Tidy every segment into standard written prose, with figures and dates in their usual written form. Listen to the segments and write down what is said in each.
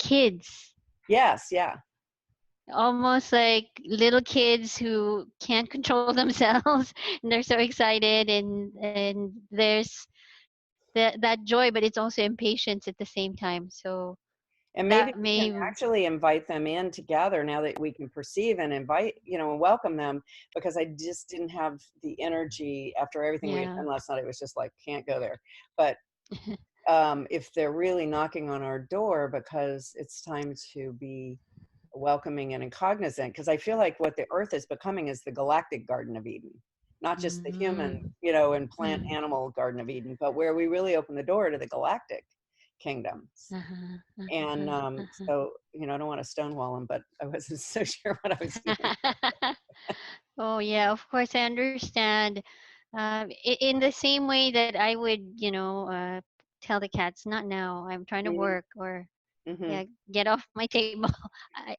kids. Yes, yeah. Almost like little kids who can't control themselves and they're so excited, and there's that joy, but it's also impatience at the same time. So And maybe that we can may, actually invite them in together now that we can perceive and invite, and welcome them, because I just didn't have the energy after everything we had yeah. done last night. It was just like, can't go there. But if they're really knocking on our door because it's time to be welcoming and cognizant, because I feel like what the earth is becoming is the galactic Garden of Eden, not just the human, Mm-hmm. and plant animal Garden of Eden, but where we really open the door to the galactic kingdoms. Uh-huh, And uh-huh, so, I don't want to stonewall them, but I wasn't so sure what I was feeling. uh-huh. Oh yeah, of course I understand. In the same way that I would, tell the cats, not now, I'm trying to Mm-hmm. work, or Mm-hmm. yeah, get off my table.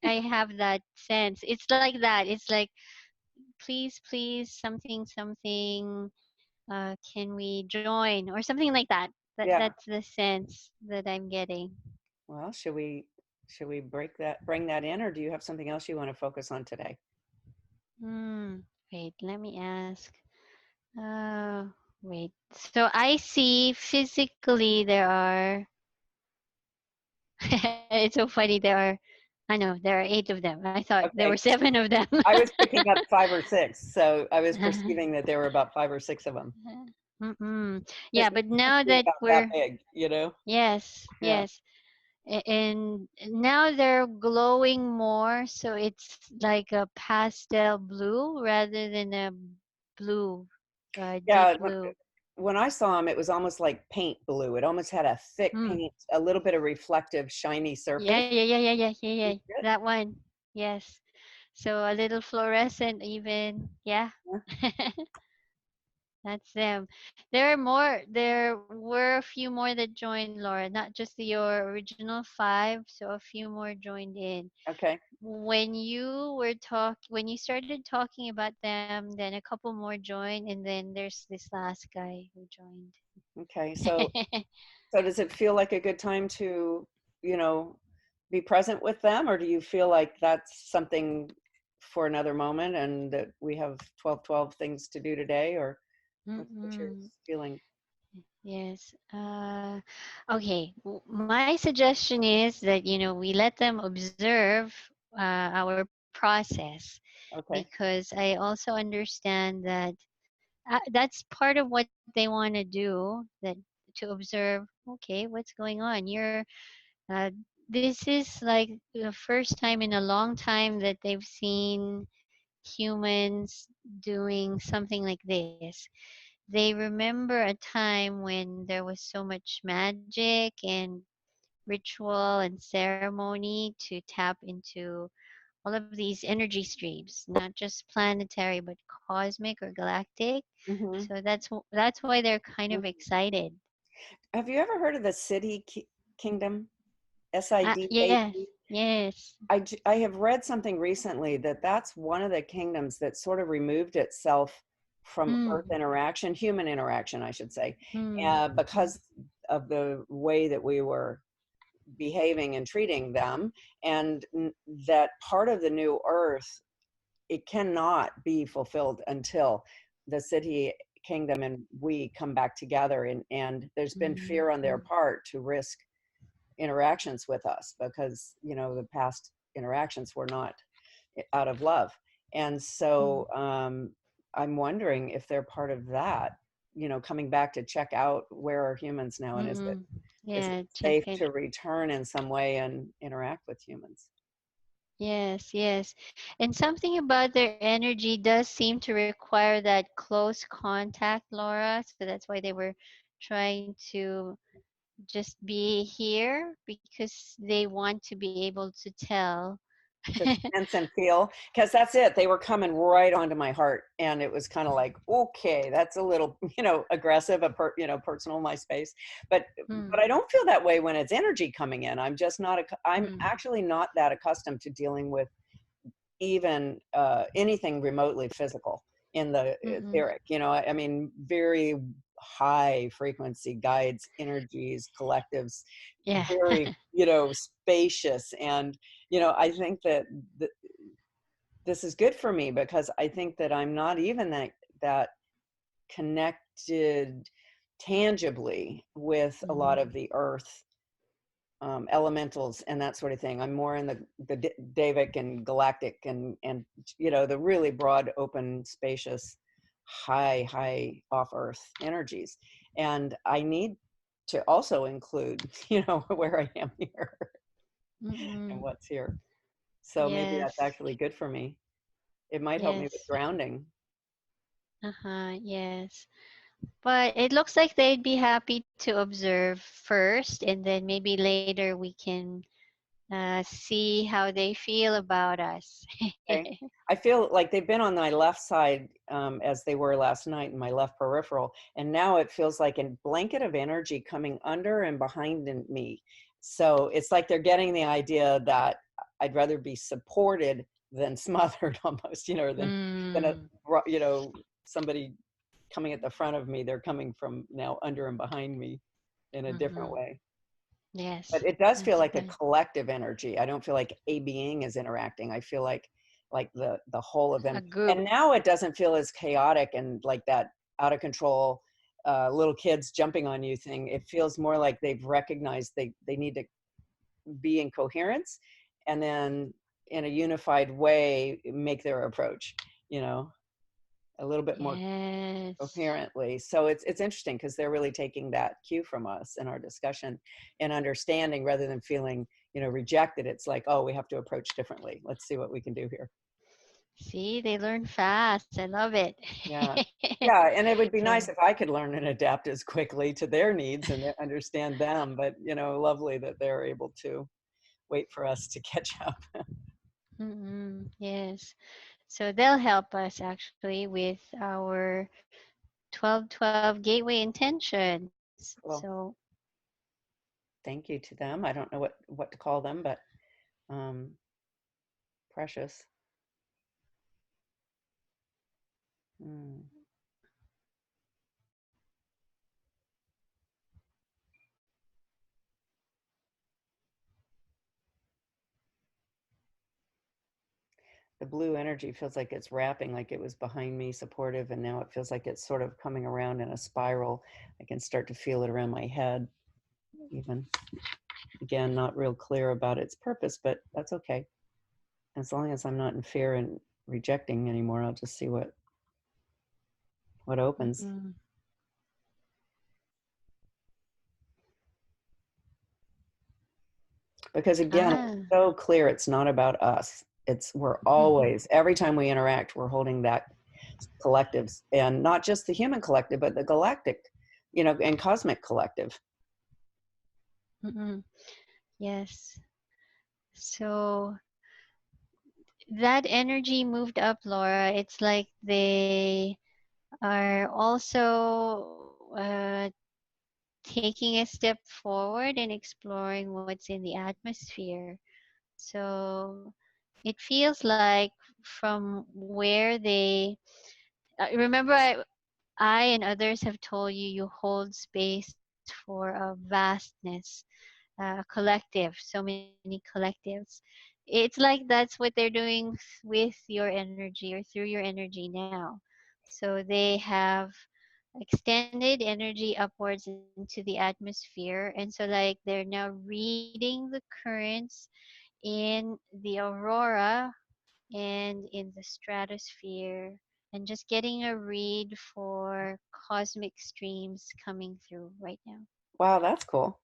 I have that sense. It's like that. It's like, please, please, something, something. Can we join or something like that? Yeah. That's the sense that I'm getting. Well, should we bring that in, or do you have something else you want to focus on today? Hmm. Wait, let me ask. Uh, Wait. So I see physically there are. It's so funny. I know there are 8 of them. I thought there were Okay. 7 of them. I was picking up 5 or 6, so I was perceiving that there were about 5 or 6 of them. Mm-mm. Because Yeah, they but used to now be that about that we're, big. yes, Yeah. yes, and now they're glowing more, so it's like a pastel blue rather than a blue, deep Yeah. blue. When I saw them, it was almost like paint blue. It almost had a thick Mm. paint, a little bit of reflective, shiny surface. Yeah, yeah, yeah, yeah, yeah, yeah, You yeah. see it? That one. Yes. So a little fluorescent even. Yeah. Yeah. That's them. There are more. There were a few more that joined, Laura. Not just your original 5, so a few more joined in. Okay. When you started talking about them, then a couple more joined, and then there's this last guy who joined. Okay. So does it feel like a good time to, you know, be present with them, or do you feel like that's something for another moment and that we have 12 things to do today, or what's your Mm-mm. feeling? Yes. Okay. My suggestion is that we let them observe our process, Okay. because I also understand that that's part of what they want to do. That to observe. Okay, what's going on? Uh, this is like the first time in a long time that they've seen humans doing something like this. They remember a time when there was so much magic and ritual and ceremony to tap into all of these energy streams, not just planetary but cosmic or galactic. Hmm. So that's why they're kind of excited. Have you ever heard of the Kingdom? SIDA? Yes, yes. I have read something recently that that's one of the kingdoms that sort of removed itself from Earth Mm, interaction, human interaction, I should say, mm, mm, because of the way that we were behaving and treating them, and that part of the new Earth, it cannot be fulfilled until the city kingdom and we come back together, and there's been fear on their mm, part to risk interactions with us because the past interactions were not out of love. And mm, so I'm wondering if they're part of that, coming back to check out where are humans now, and mm. is it Yeah, check safe it. to return in some way and interact with humans. Yes, yes. And something about their energy does seem to require that close contact, Laura. So that's why they were trying to just be here, because they want to be able to tell. To sense and feel, because that's it, they were coming right onto my heart, and it was kind of like, okay, that's a little aggressive, personal, my space, but Mm, I don't feel that way when it's energy coming in. I'm just not I'm mm, actually not that accustomed to dealing with even anything remotely physical in the mm, etheric. I mean, very high frequency guides, energies, collectives, Yeah. very, spacious. And, I think that th- this is good for me because I think that I'm not even that connected tangibly with a lot Mhm. of the earth elementals and that sort of thing. I'm more in the Davic and galactic and the really broad, open, spacious, high off Earth energies. And I need to also include, where I am here and Mm-mm. what's here. So maybe that's Yes. actually good for me. It might help me with Yes. grounding. Uh-huh. Yes. But it looks like they'd be happy to observe first, and then maybe later we can see how they feel about us. Okay. I feel like they've been on my left side as they were last night in my left peripheral. And now it feels like a blanket of energy coming under and behind me. So it's like they're getting the idea that I'd rather be supported than smothered almost, than a, Mm. somebody coming at the front of me. They're coming from now under and behind me in a different Mm-mm. way. But Yes. it does feel That's like a good. collective energy. I don't feel like a being is interacting. I feel like the whole of A them. group. And now it doesn't feel as chaotic and like that out of control little kids jumping on you thing. It feels more like they've recognized they need to be in coherence and then in a unified way make their approach, you know, a little bit more Yes. apparently. So it's interesting because they're really taking that cue from us in our discussion and understanding rather than feeling, rejected. It's like, oh, we have to approach differently. Let's see what we can do here. See, they learn fast. I love it. Yeah. Yeah. And it would be So, nice if I could learn and adapt as quickly to their needs and understand them. But, lovely that they're able to wait for us to catch up. yes. So they'll help us actually with our 1212 gateway intentions. So, Well, thank you to them. I don't know what to call them, but um, precious. Mm. The blue energy feels like it's wrapping, like it was behind me, supportive, and now it feels like it's sort of coming around in a spiral. I can start to feel it around my head, even. Again, not real clear about its purpose, but that's okay. As long as I'm not in fear and rejecting anymore, I'll just see what opens. mm-mm. Because again, it's Ah, so clear it's not about us. We're always, every time we interact, we're holding that collectives, and not just the human collective, but the galactic, and cosmic collective. mm-mm. Yes. So that energy moved up, Laura. It's like they are also taking a step forward and exploring what's in the atmosphere. So it feels like from where they remember I and others have told you you hold space for a vastness, a collective, so many collectives. It's like that's what they're doing with your energy or through your energy now. So they have extended energy upwards into the atmosphere, and so like they're now reading the currents in the aurora and in the stratosphere, and just getting a read for cosmic streams coming through right now. Wow, that's cool.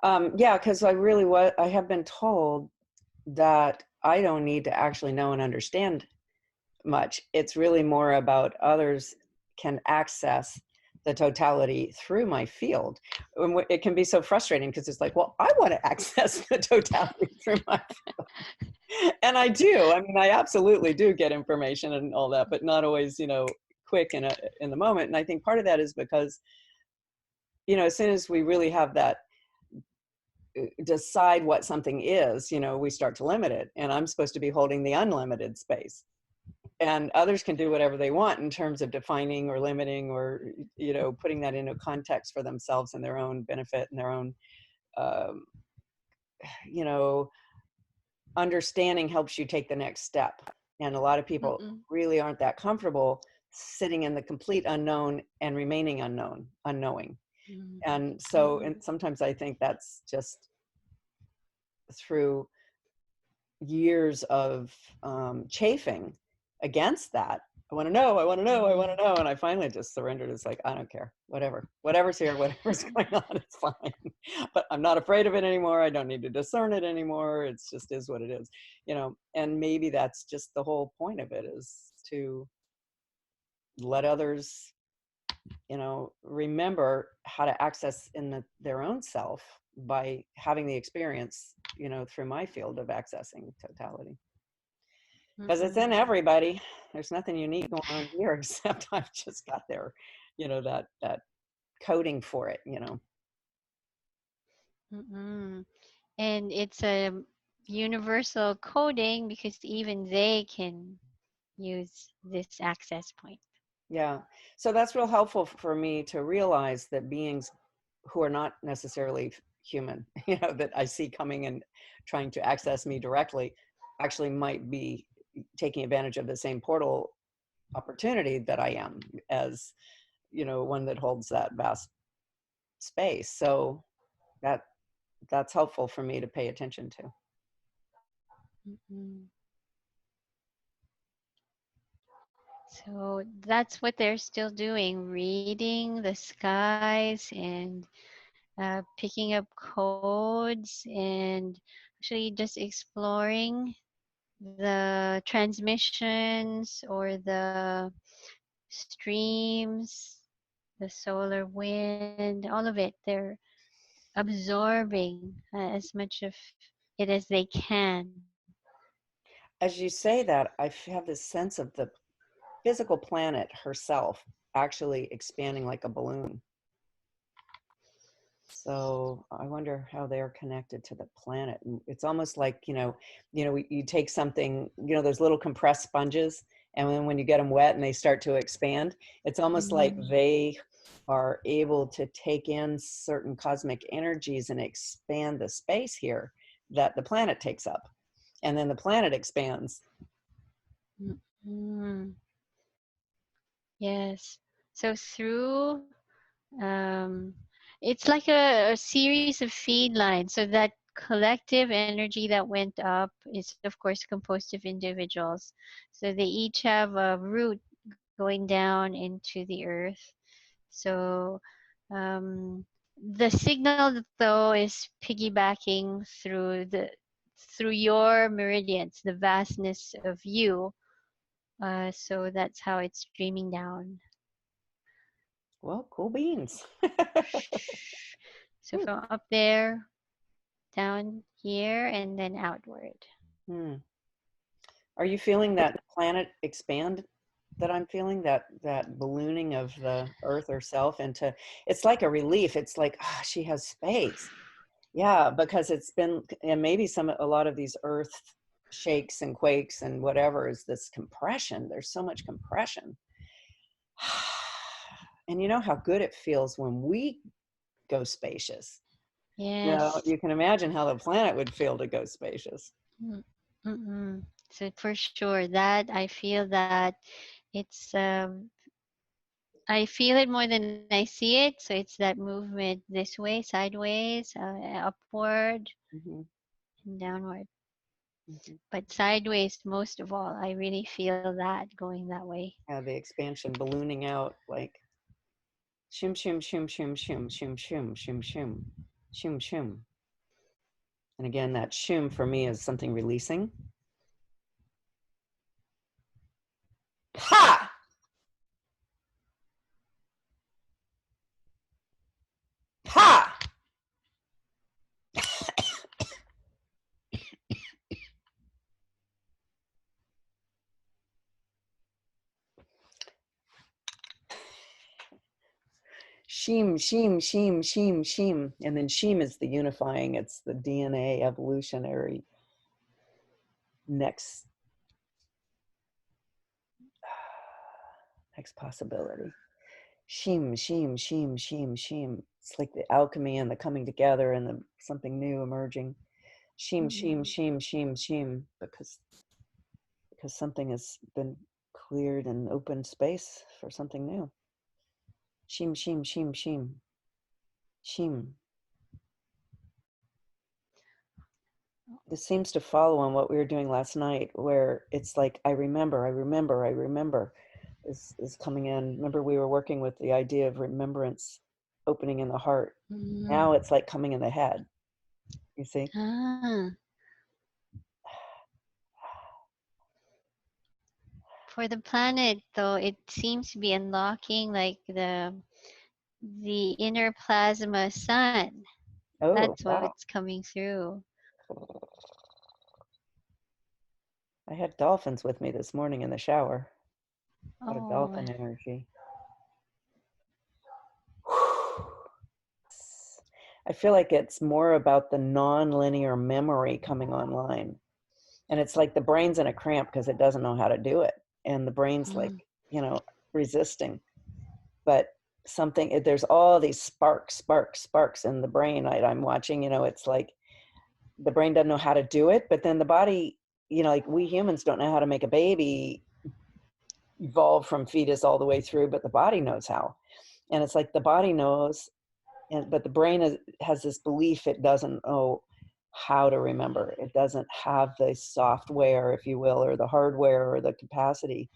Yeah, because I have been told that I don't need to actually know and understand much. It's really more about others can access the totality through my field. And it can be so frustrating because it's like, well, I want to access the totality through my field. And I do. I mean, I absolutely do get information and all that, but not always, quick in the moment. And I think part of that is because, as soon as we really have that decide what something is, we start to limit it. And I'm supposed to be holding the unlimited space. and others can do whatever they want in terms of defining or limiting or, you know, putting that into context for themselves and their own benefit and their own, um, you know, understanding helps you take the next step. And a lot of people Mm-mm. really aren't that comfortable sitting in the complete unknown and remaining unknowing. Mm-mm. And so, Mm-mm. and sometimes I think that's just through years of chafing against that. I want to know, I want to know, I want Mm-mm. to know. And I finally just surrendered. It's like, I don't care, whatever's here, whatever's going on, it's fine. But I'm not afraid of it anymore. I don't need to discern it anymore. It's just is what it is, you know. And maybe that's just the whole point of it, is to let others, you know, remember how to access in their own self by having the experience, you know, through my field of accessing totality. Because it's in Mm-mm. everybody. There's nothing unique going on here except I've just got their, you know, that coding for it, you know. Mm-mm. And it's a universal coding because even they can use this access point. Yeah. So that's real helpful for me to realize that beings who are not necessarily human, you know, that I see coming and trying to access me directly actually might be taking advantage of the same portal opportunity that I am, as, you know, one that holds that vast space. So that that's helpful for me to pay attention to. Mm-mm. So that's what they're still doing, reading the skies and picking up codes and actually just exploring the transmissions or the streams, the solar wind, all of it. They're absorbing as much of it as they can. As you say that, have this sense of the physical planet herself actually expanding like a balloon. So I wonder how they're connected to the planet. And it's almost like, you take something, those little compressed sponges, and then when you get them wet and they start to expand, it's almost like Mm, they are able to take in certain cosmic energies and expand the space here that the planet takes up. And then the planet expands. mm, mm. Yes. So through um, it's like a series of feed lines. So that collective energy that went up is, of course, composed of individuals. So they each have a root going down into the earth. So the signal, though, is piggybacking through your meridians, the vastness of you. So that's how it's streaming down. Well, cool beans. So from up there, down here, and then outward. Hmm. Are you feeling that planet expand that I'm feeling, that ballooning of the earth herself into, it's like a relief. It's like, she has space. Yeah, because it's been, and maybe a lot of these earth shakes and quakes and whatever is this compression. There's so much compression. And you know how good it feels when we go spacious. Yes. You can imagine how the planet would feel to go spacious. Mm, mm-mm. So for sure, that I feel that it's I feel it more than I see it. So it's that movement this way, sideways, upward, Hmm. and downward. Hmm. But sideways, most of all, I really feel that going that way. Yeah, the expansion ballooning out like shum shum shum shum shum shum shum shum shum shum shum. And again, that shum for me is something releasing. Ha! Ha! Sheem, sheem, sheem, sheem, sheem. And then sheem is the unifying, it's the DNA evolutionary next next possibility. Sheem, sheem, sheem, sheem, sheem. It's like the alchemy and the coming together and the something new emerging. Sheem, sheem, sheem, sheem, sheem, because something has been cleared and opened space for something new. Sheem, sheem, sheem, sheem, sheem. This seems to follow on what we were doing last night, where it's like, I remember, I remember, I remember is coming in. Remember, we were working with the idea of remembrance opening in the heart. Now it's like coming in the head. You see? Ah. For the planet, though, it seems to be unlocking like the inner plasma sun. Oh, That's wow. what's coming through. I had dolphins with me this morning in the shower. A lot of Oh. dolphin energy. I feel like it's more about the non-linear memory coming online. And it's like the brain's in a cramp because it doesn't know how to do it. And the brain's like, Mm. you know, resisting. But something, there's all these sparks, sparks, sparks in the brain. I'm watching, you know, it's like the brain doesn't know how to do it, but then the body, you know, like we humans don't know how to make a baby evolve from fetus all the way through, but the body knows how. And it's like the body knows, but the brain has this belief it doesn't know how to remember. It doesn't have the software, if you will, or the hardware or the capacity,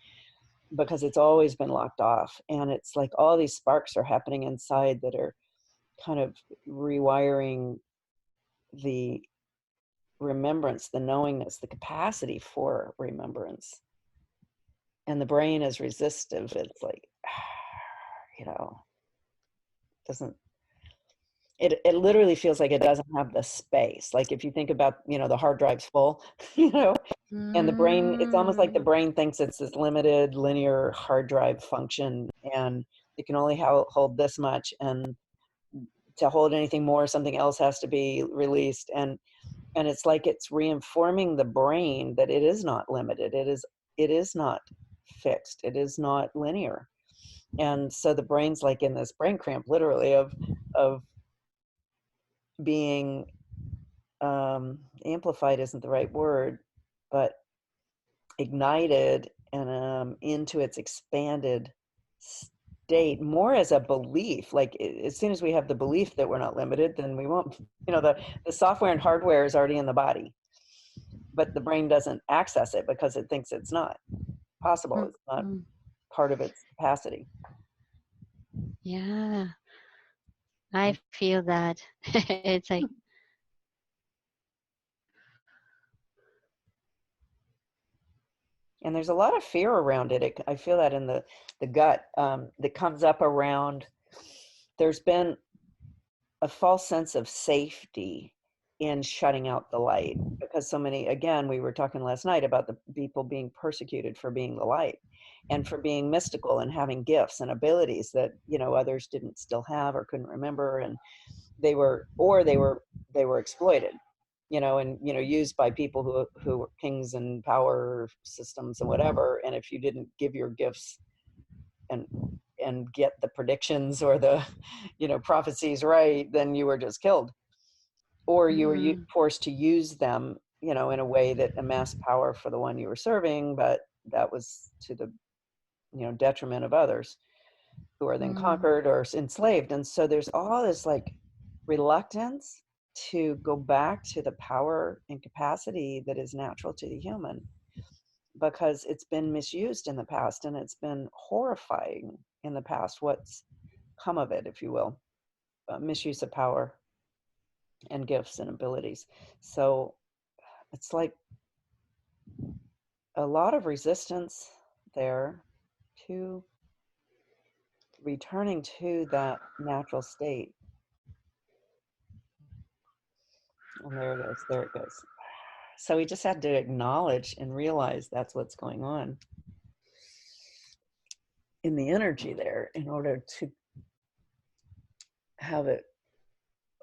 because it's always been locked off. And it's like all these sparks are happening inside that are kind of rewiring the remembrance, the knowingness, the capacity for remembrance. And the brain is resistive. It's like, you know, doesn't it literally feels like it doesn't have the space. Like if you think about, you know, the hard drive's full, you know, and the brain, it's almost like the Mm. brain thinks it's this limited linear hard drive function, and it can only hold this much, and to hold anything more, something else has to be released. And it's like it's reinforming the brain that it is not limited. It is not fixed. It is not linear. And so the brain's like in this brain cramp, literally, of being amplified isn't the right word, but ignited and into its expanded state, more as a belief. Like as soon as we have the belief that we're not limited, then we won't, you know, the software and hardware is already in the body, but the brain doesn't access it because it thinks it's not possible. It's not Mm. part of its capacity. Yeah, I feel that. It's like, And there's a lot of fear around it. I feel that in the gut that comes up around. There's been a false sense of safety in shutting out the light, because so many, again, we were talking last night about the people being persecuted for being the light and for being mystical and having gifts and abilities that, you know, others didn't still have or couldn't remember. And they were exploited, you know, and, you know, used by people who were kings and power systems and whatever. And if you didn't give your gifts and get the predictions or the, you know, prophecies right, then you were just killed, or you were mm, forced to use them, you know, in a way that amassed power for the one you were serving, but that was to the, you know, detriment of others who are then mm, conquered or enslaved. And so there's all this like reluctance to go back to the power and capacity that is natural to the human, because it's been misused in the past, and it's been horrifying in the past what's come of it, if you will, misuse of power and gifts and abilities. So it's like a lot of resistance there to returning to that natural state. And there it goes, there it goes. So we just had to acknowledge and realize that's what's going on in the energy there in order to have it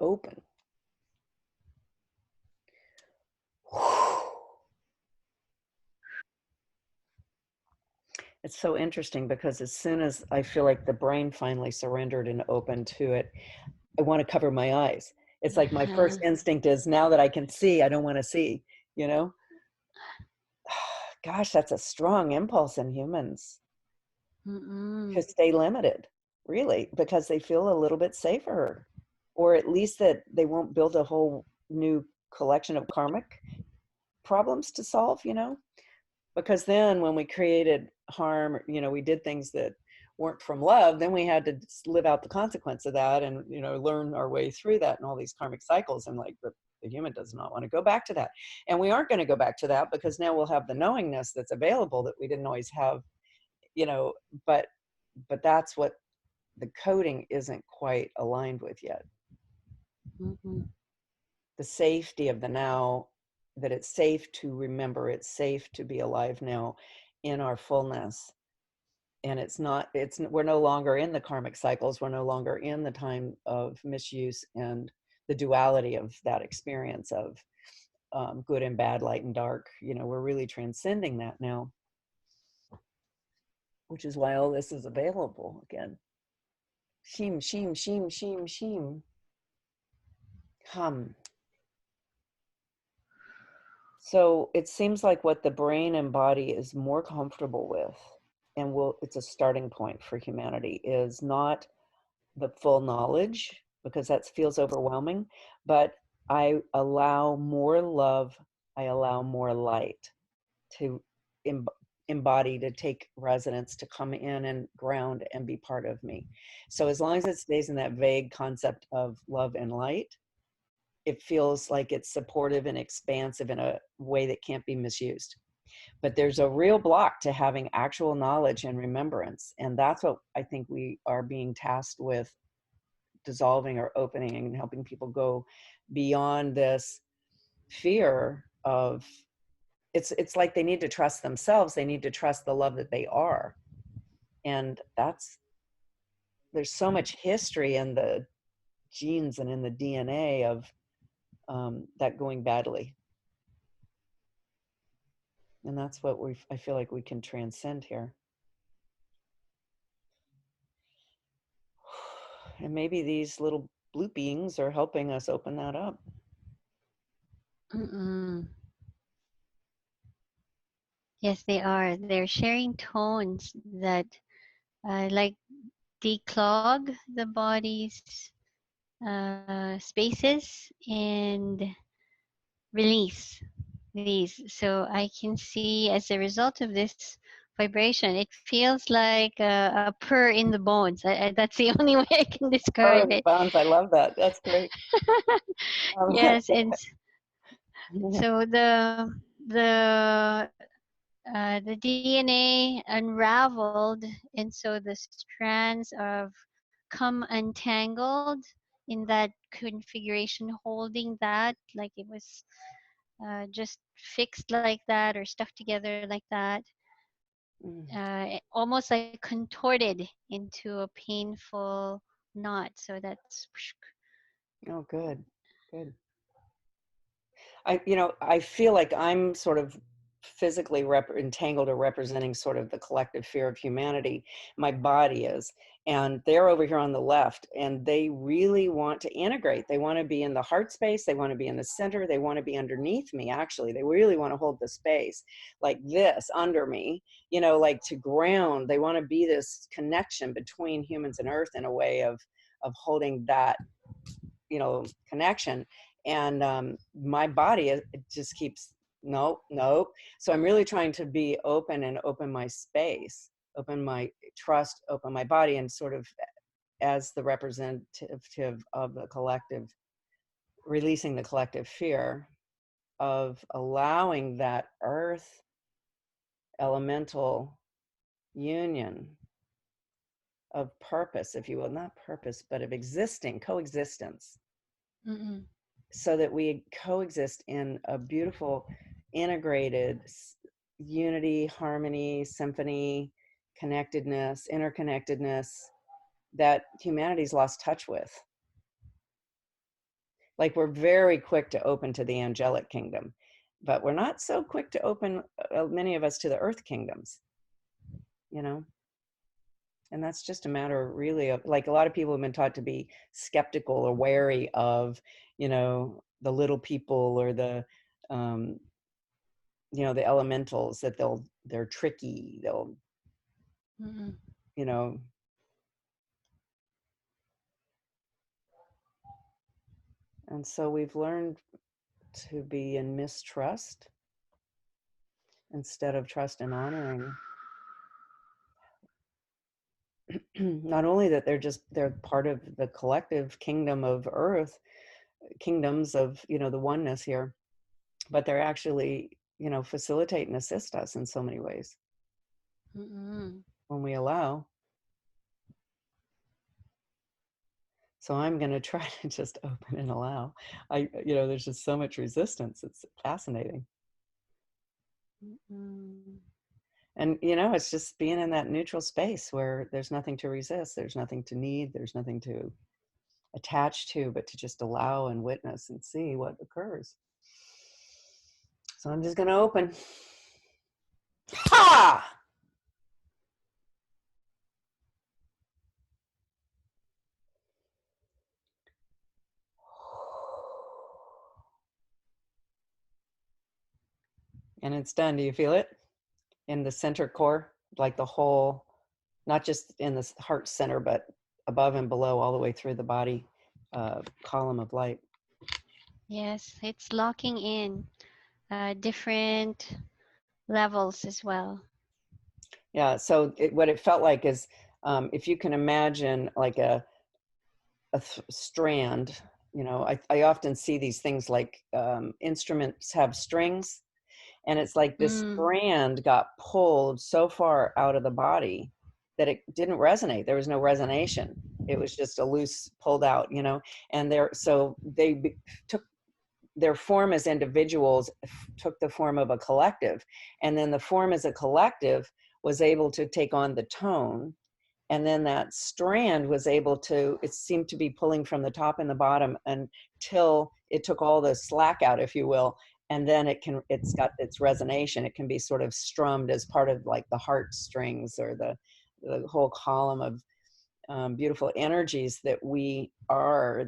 open. It's so interesting because as soon as I feel like the brain finally surrendered and opened to it, I want to cover my eyes. It's like my first instinct is, now that I can see, I don't want to see, you know? Gosh, that's a strong impulse in humans to Mm-mm. stay limited, really, because they feel a little bit safer, or at least that they won't build a whole new collection of karmic problems to solve, you know? Because then when we created harm, you know, we did things that weren't from love, then we had to live out the consequence of that and, you know, learn our way through that and all these karmic cycles. And like the human does not want to go back to that. And we aren't going to go back to that because now we'll have the knowingness that's available that we didn't always have, you know, but that's what the coding isn't quite aligned with yet. Mm-mm. The safety of the now, that it's safe to remember, it's safe to be alive now in our fullness. And we're no longer in the karmic cycles, we're no longer in the time of misuse and the duality of that experience of good and bad, light and dark. You know, we're really transcending that now, which is why all this is available again. Shim, shim, shim, shim, shim. Hum. So it seems like what the brain and body is more comfortable with, and it's a starting point for humanity, is not the full knowledge, because that feels overwhelming, but I allow more love, I allow more light to embody, to take residence, to come in and ground and be part of me. So as long as it stays in that vague concept of love and light, it feels like it's supportive and expansive in a way that can't be misused. But there's a real block to having actual knowledge and remembrance. And that's what I think we are being tasked with dissolving or opening and helping people go beyond this fear of, it's like they need to trust themselves, they need to trust the love that they are. And there's so much history in the genes and in the DNA of that going badly. And that's what I feel like we can transcend here. And maybe these little blue beings are helping us open that up. Mm-mm. Yes, they are. They're sharing tones that like declog the body's spaces and release these. So I can see as a result of this vibration, it feels like a purr in the bones. That's the only way I can Her describe and the it. bounds, I love that. That's great. Yes, and so the DNA unraveled, and so the strands of come untangled in that configuration, holding that like it was just fixed like that or stuck together like that, almost like contorted into a painful knot. So that's Oh, good, good. I feel like I'm sort of physically entangled or representing sort of the collective fear of humanity. My body is, and they're over here on the left, and they really want to integrate. They want to be in the heart space. They want to be in the center. They want to be underneath me. Actually, they really want to hold the space like this under me, like to ground. They want to be this connection between humans and earth in a way of holding that, connection. And my body, it just keeps, no, no. So I'm really trying to be open and open my space, open my trust, open my body, and sort of as the representative of the collective, releasing the collective fear of allowing that earth elemental union of purpose, if you will, not purpose, but of coexistence, mm-mm, so that we coexist in a beautiful integrated unity, harmony, symphony, connectedness, interconnectedness that humanity's lost touch with. Like, we're very quick to open to the angelic kingdom, but we're not so quick to open, many of us, to the earth kingdoms. you know. And that's just a matter really of, like, a lot of people have been taught to be skeptical or wary of, the little people or the, um, the elementals, that they're tricky. They'll, Mm-mm. you know, and so we've learned to be in mistrust instead of trust and honoring. Not only that they're part of the collective kingdom of earth, kingdoms of, the oneness here, but they're actually, facilitate and assist us in so many ways Mm-mm. when we allow. So I'm going to try to just open and allow. There's just so much resistance. It's fascinating. Mm-mm. And, it's just being in that neutral space where there's nothing to resist. There's nothing to need. There's nothing to attach to, but to just allow and witness and see what occurs. So I'm just going to open. Ha! And it's done. Do you feel it in the center core? Like the whole, not just in the heart center, but above and below, all the way through the body, column of light. Yes, it's locking in different levels as well. Yeah. So what it felt like is, if you can imagine like a strand, I often see these things like, instruments have strings, and it's like this Mm. strand got pulled so far out of the body that it didn't resonate. There was no resonation. It was just a loose pulled out, and so they took their form as individuals, took the form of a collective, and then the form as a collective was able to take on the tone, and then that strand was able to, it seemed to be pulling from the top and the bottom until it took all the slack out, if you will. And then it's got its resonation. It can be sort of strummed as part of like the heart strings, or the whole column of, beautiful energies that we are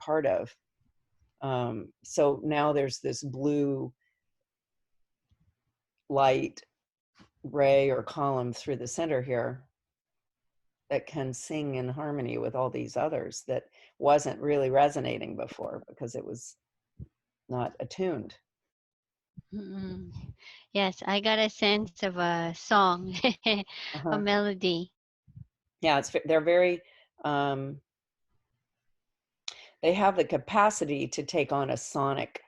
part of. So now there's this blue light ray or column through the center here that can sing in harmony with all these others that wasn't really resonating before because it was not attuned. Mm-mm. Yes, I got a sense of a song, a Uh-huh. melody. Yeah, they're very, um, they have the capacity to take on a sonic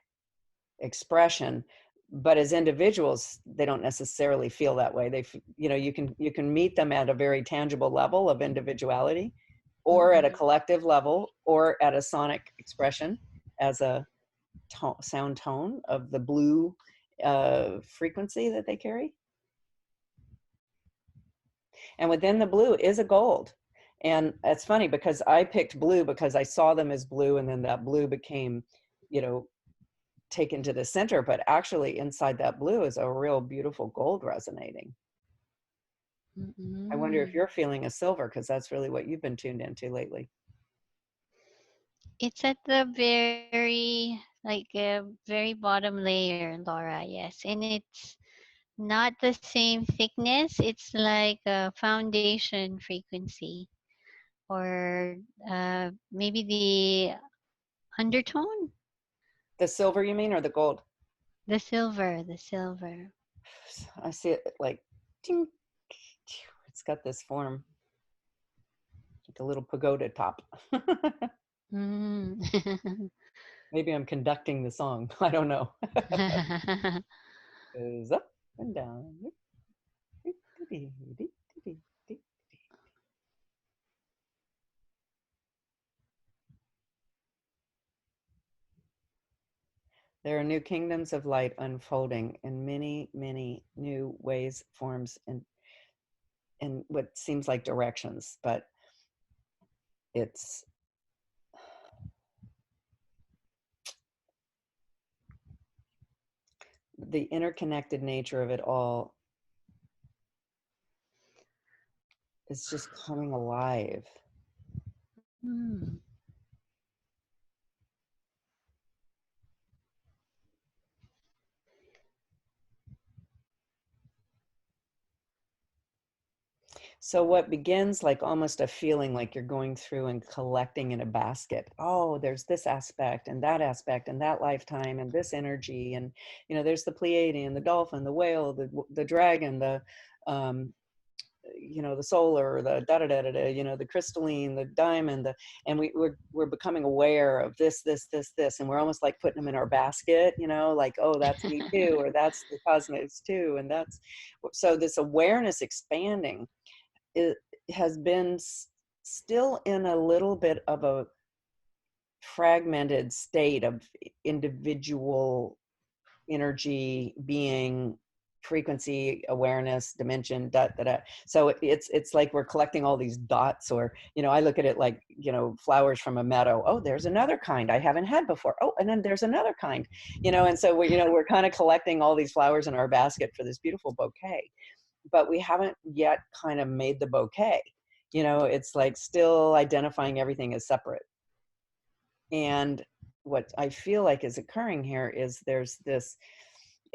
expression, but as individuals they don't necessarily feel that way. You can meet them at a very tangible level of individuality, or at a Mm-mm. collective level, or at a sonic expression as a sound tone of the blue, frequency that they carry. And within the blue is a gold. And it's funny because I picked blue because I saw them as blue, and then that blue became, you know taken to the center, but actually inside that blue is a real beautiful gold resonating. I wonder if Mm-mm. you're feeling a silver, because that's really what you've been tuned into lately. It's at the very bottom layer, Laura. Yes, and it's not the same thickness. It's like a foundation frequency, or maybe the undertone, The silver, you mean, or the gold? the silver, the silver. I see it like, ting, it's got this form, like a little pagoda top. Mm. Maybe I'm conducting the song. I don't know. Goes up and down. There are new kingdoms of light unfolding in many, many new ways, forms, and in what seems like directions, but it's the interconnected nature of it all It's just coming alive. Mm. So what begins like almost a feeling like you're going through and collecting in a basket. Oh, there's this aspect and that lifetime and this energy. And, you know, there's the Pleiadian, the dolphin, the whale, the dragon, the, you know, the solar, the da da da da da, you know, the crystalline, the diamond, and we're becoming aware of this, and we're almost like putting them in our basket, you know, like, oh, that's me too, or that's the cosmos too, and that's so this awareness expanding. It has been still in a little bit of a fragmented state of individual energy, being, frequency, awareness, dimension, so it's like we're collecting all these dots, or, you know, I look at it like, you know, flowers from a meadow. Oh, there's another kind I haven't had before. Oh, and then there's another kind, you know, and so we, you know, we're kind of collecting all these flowers in our basket for this beautiful bouquet, but we haven't yet kind of made the bouquet. You know, it's like still identifying everything as separate. And what I feel like is occurring here is there's this,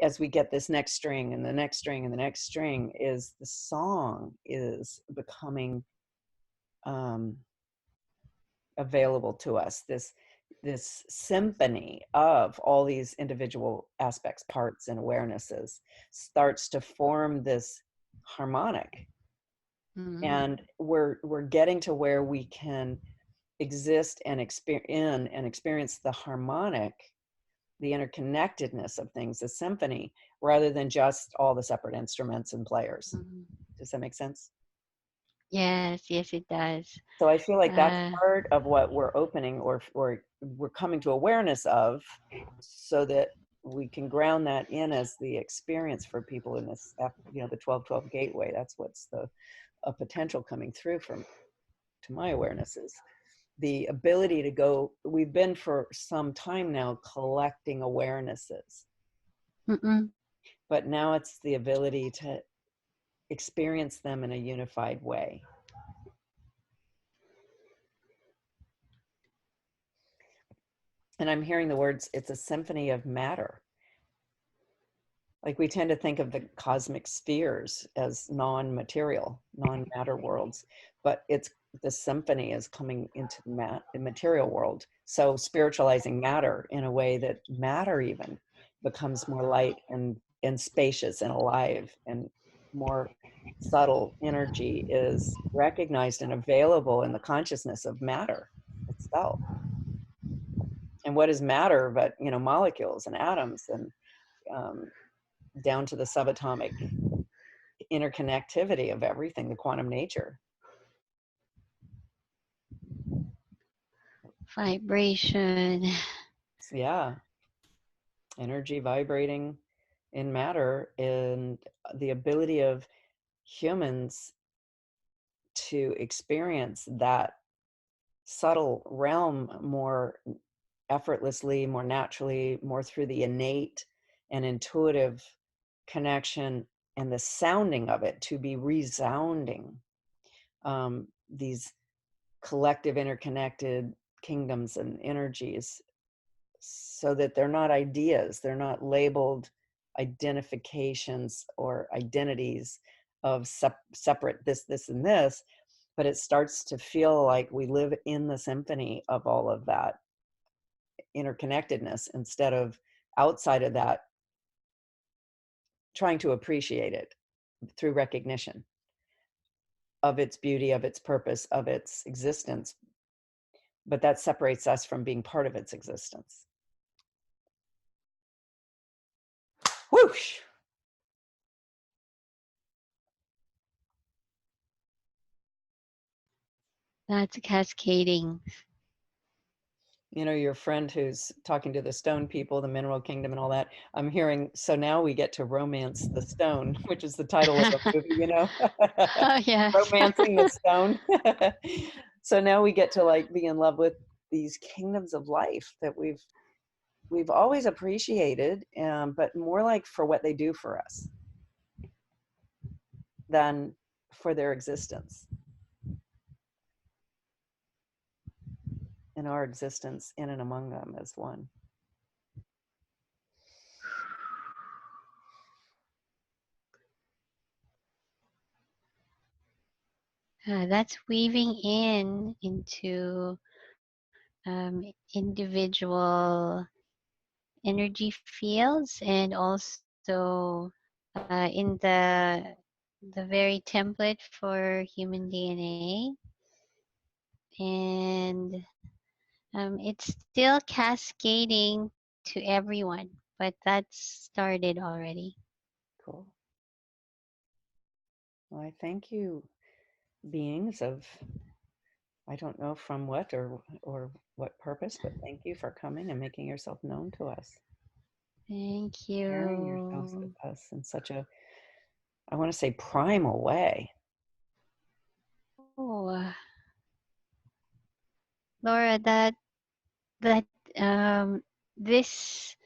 as we get this next string and the next string and the next string, is the song is becoming available to us. This symphony of all these individual aspects, parts, and awarenesses starts to form this harmonic. Mm. And we're getting to where we can exist and experience the harmonic, the interconnectedness of things, the symphony, rather than just all the separate instruments and players. Mm. Does that make sense? Yes, yes, it does. So I feel like that's Uh, part of what we're opening, or we're coming to awareness of, so that we can ground that in as the experience for people in this, you know, the 1212 gateway. That's what's the a potential coming through from to my awareness is the ability to go. We've been for some time now collecting awarenesses, mm-mm. but now it's the ability to experience them in a unified way. And I'm hearing the words, it's a symphony of matter. Like we tend to think of the cosmic spheres as non-material, non-matter worlds, but it's the symphony is coming into the material world. So spiritualizing matter in a way that matter even becomes more light and spacious and alive, and more subtle energy is recognized and available in the consciousness of matter itself. And what is matter but, you know, molecules and atoms, and um, down to the subatomic interconnectivity of everything, the quantum nature. Vibration. So yeah, energy vibrating in matter, and the ability of humans to experience that subtle realm more effortlessly, more naturally, more through the innate and intuitive connection, and the sounding of it to be resounding. These collective interconnected kingdoms and energies, so that they're not ideas, they're not labeled identifications or identities of separate this and this, but it starts to feel like we live in the symphony of all of that interconnectedness, instead of outside of that trying to appreciate it through recognition of its beauty, of its purpose, of its existence, but that separates us from being part of its existence. Whoosh! That's cascading. You know, your friend who's talking to the stone people, the mineral kingdom and all that, I'm hearing, so now we get to romance the stone, which is the title of a movie, you know. Oh, yes. Romancing the stone. So now we get to like be in love with these kingdoms of life that we've always appreciated, but more like for what they do for us than for their existence. in our existence in and among them as one. That's weaving in into individual energy fields, and also in the very template for human DNA, and it's still cascading to everyone, but that's started already. Cool. Well, I thank you, beings of, I don't know from what or what purpose, but thank you for coming and making yourself known to us, Thank sharing yourselves you. with us in such a, I want to say, primal way. Oh, Laura, that um, this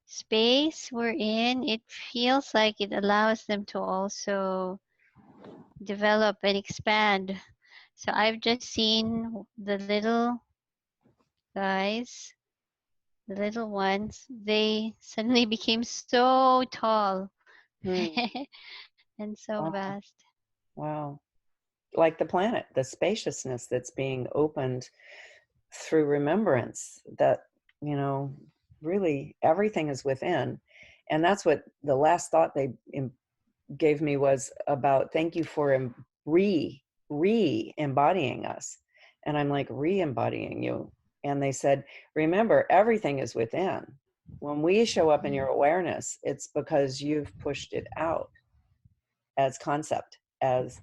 space we're in, it feels like it allows them to also develop and expand. So I've just seen the little guys, the little ones, they suddenly became so tall Hmm. and so Wow. vast. Wow. Like the planet, the spaciousness that's being opened through remembrance, that, you know, really everything is within. And that's what the last thought they gave me was about, thank you for re-embodying us. And I'm like, re-embodying you. And they said, remember, everything is within. When we show up in your awareness, it's because you've pushed it out as concept, as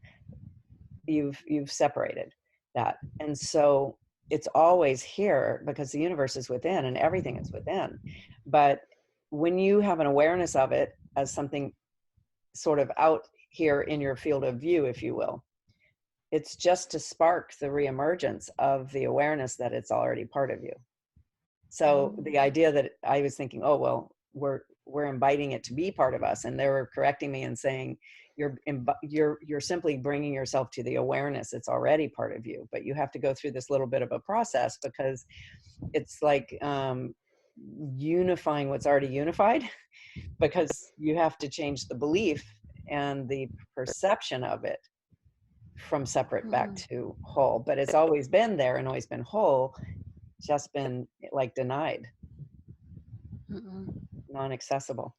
you've separated that. And so it's always here because the universe is within and everything is within. But when you have an awareness of it as something sort of out here in your field of view, if you will, it's just to spark the reemergence of the awareness that it's already part of you. So the idea that I was thinking, oh well, we're inviting it to be part of us, and they were correcting me and saying, you're simply bringing yourself to the awareness. It's already part of you, but you have to go through this little bit of a process because it's like unifying what's already unified, because you have to change the belief and the perception of it from separate back Mm-mm, to whole. But it's always been there and always been whole, just been like denied, mm-mm. non-accessible.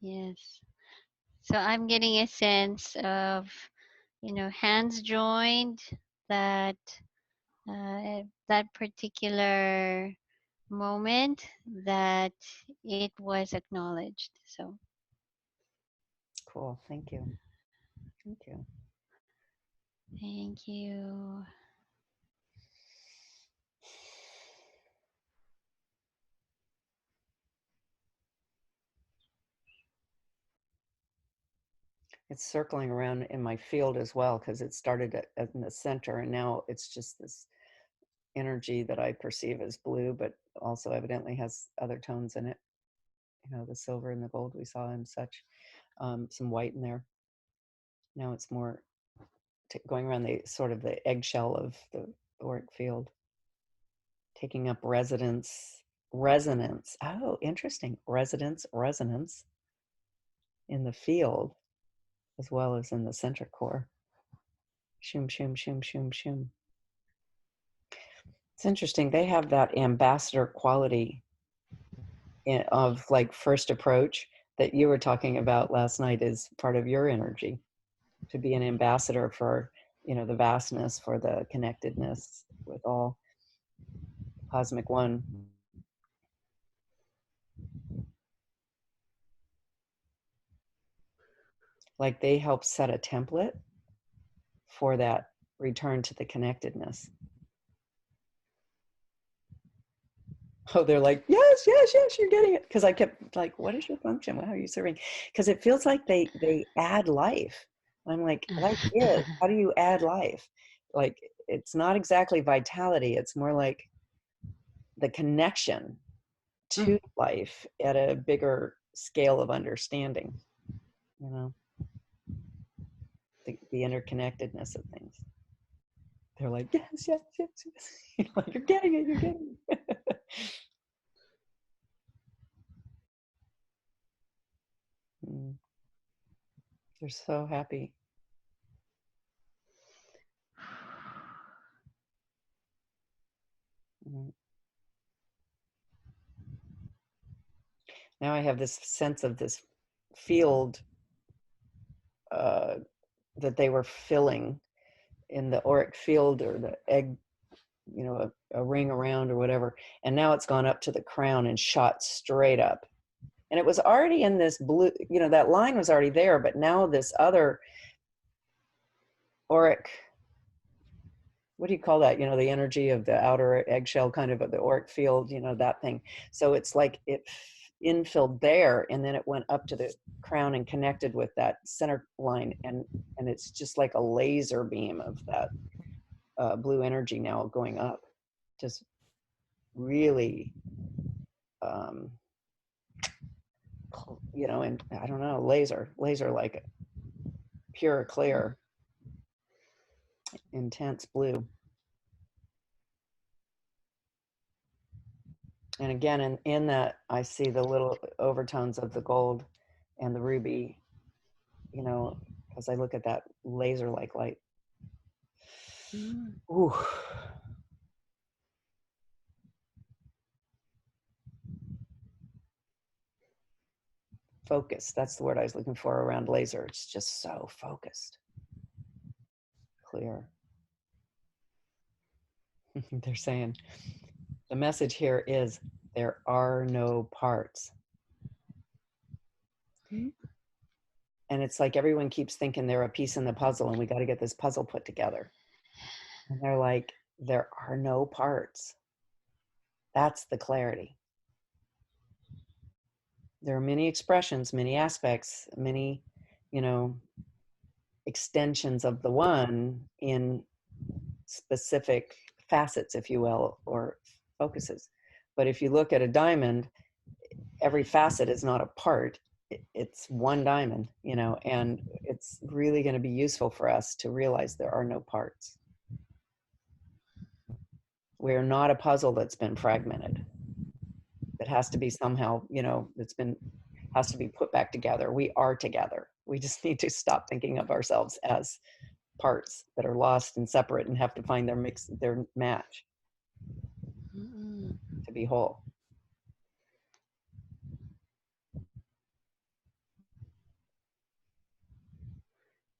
Yes. So I'm getting a sense of, hands joined, that that particular moment that it was acknowledged. So Cool. Thank you. Thank you. thank you. It's circling around in my field as well, because it started in the center and now it's just this energy that I perceive as blue, but also evidently has other tones in it. You know, the silver and the gold we saw and such, some white in there. Now it's more going around the sort of the eggshell of the auric field, taking up resonance. Oh, interesting. Resonance in the field as well as in the center core. Shum, shum, shum, shum, shum. It's interesting. They have that ambassador quality of like first approach that you were talking about last night is part of your energy, to be an ambassador for, the vastness, for the connectedness with all cosmic one. Like they help set a template for that return to the connectedness. Oh, they're like, yes, yes, yes, you're getting it. Because I kept like, what is your function? How are you serving? Because it feels like they add life. I'm like, life is. How do you add life? Like, it's not exactly vitality. It's more like the connection to life at a bigger scale of understanding. You know, the interconnectedness of things. they're like, yes, yes, yes, yes. Like, you're getting it, you're getting it. They're so happy. Now I have this sense of this field that they were filling in the auric field, or the egg, a ring around or whatever. And now it's gone up to the crown and shot straight up. And it was already in this blue, that line was already there, but now this other auric, what do you call that? The energy of the outer eggshell, kind of the auric field, that thing. So it's like it infilled there, and then it went up to the crown and connected with that center line. And it's just like a laser beam of that blue energy now going up. Just really, and I don't know, laser like pure, clear, intense blue. And again, in that, I see the little overtones of the gold and the ruby, as I look at that laser-like light. Ooh. Focus, that's the word I was looking for around laser. It's just so focused, clear. They're saying, the message here is, there are no parts. And it's like everyone keeps thinking they're a piece in the puzzle, and we got to get this puzzle put together. And they're like, there are no parts. That's the clarity. There are many expressions, many aspects, many, extensions of the one in specific facets, if you will, or focuses. But if you look at a diamond, every facet is not a part. It's one diamond, and it's really going to be useful for us to realize there are no parts. We're not a puzzle that's been fragmented. That has to be somehow, has to be put back together. We are together. We just need to stop thinking of ourselves as parts that are lost and separate and have to find their match to be whole.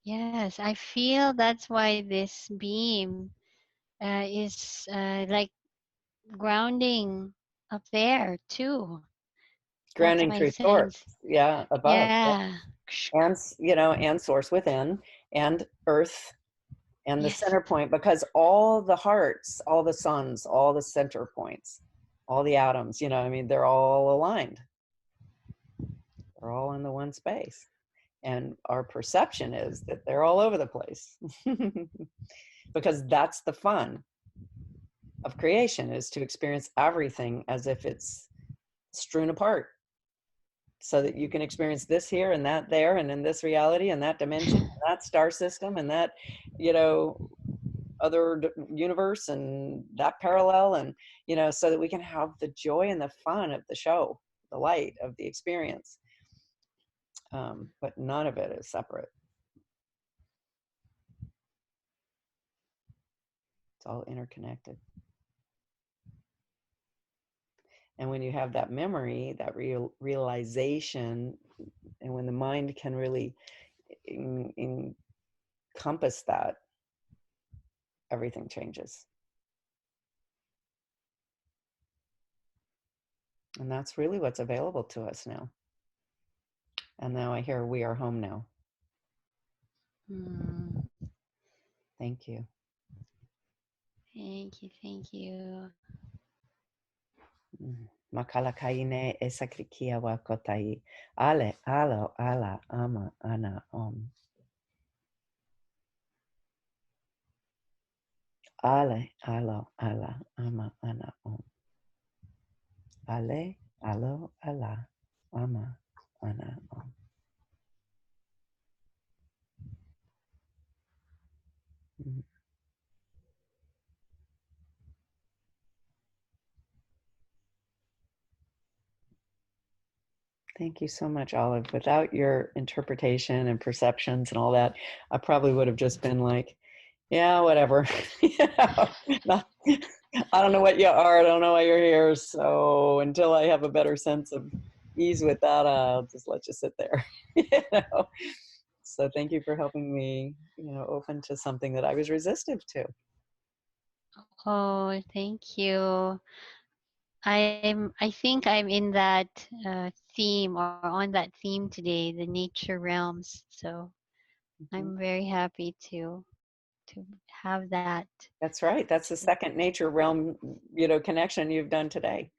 Yes, I feel that's why this beam is like grounding up there too. That's Grounding my through source, sense. yeah, above, Yeah. and and source within, and earth, and the Yes. center point, because all the hearts, all the suns, all the center points, all the atoms, they're all aligned. They're all in the one space. And our perception is that they're all over the place. Because that's the fun of creation, is to experience everything as if it's strewn apart, so that you can experience this here and that there, and in this reality and that dimension, and that star system and that, other universe and that parallel, and, so that we can have the joy and the fun of the show, the light of the experience. But none of it is separate. It's all interconnected. And when you have that memory, that realization, and when the mind can really encompass that, everything changes. And that's really what's available to us now. And now I hear we are home now. Thank you. Thank you. Thank you. Makalakaine esakrikia wakotai. Ale, alo, ala, ama, ana, om. Ale, alo, ala, ama, ana, om. Ale, alo, ala, ama, ana, om. Thank you so much, Olive. Without your interpretation and perceptions and all that, I probably would have just been like, yeah, whatever. Not, I don't know what you are. I don't know why you're here. So until I have a better sense of ease with that, I'll just let you sit there. know? So thank you for helping me, open to something that I was resistive to. Oh, thank you. I think I'm in that theme or on that theme today, the nature realms. So Mhm. I'm very happy to have that. That's right. That's the second nature realm, connection you've done today.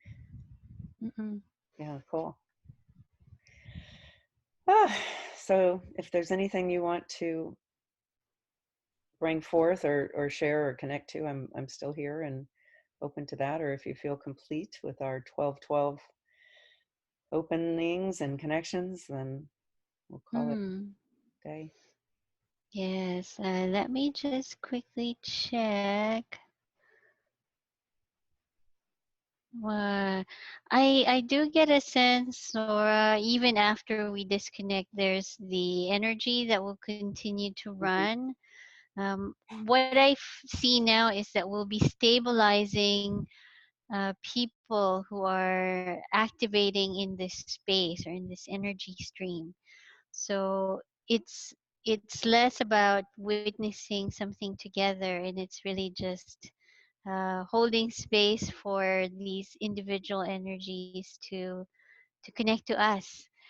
Mm-mm. Yeah, cool. Ah, so if there's anything you want to bring forth or share or connect to, I'm still here and open to that. Or if you feel complete with our 1212 openings and connections, then we'll call it Mm. a day. Yes. Let me just quickly check. Uh, I do get a sense, Laura, even after we disconnect, there's the energy that will continue to Mhm. run. What I see now is that we'll be stabilizing people who are activating in this space or in this energy stream. So it's less about witnessing something together, and it's really just holding space for these individual energies to connect to us.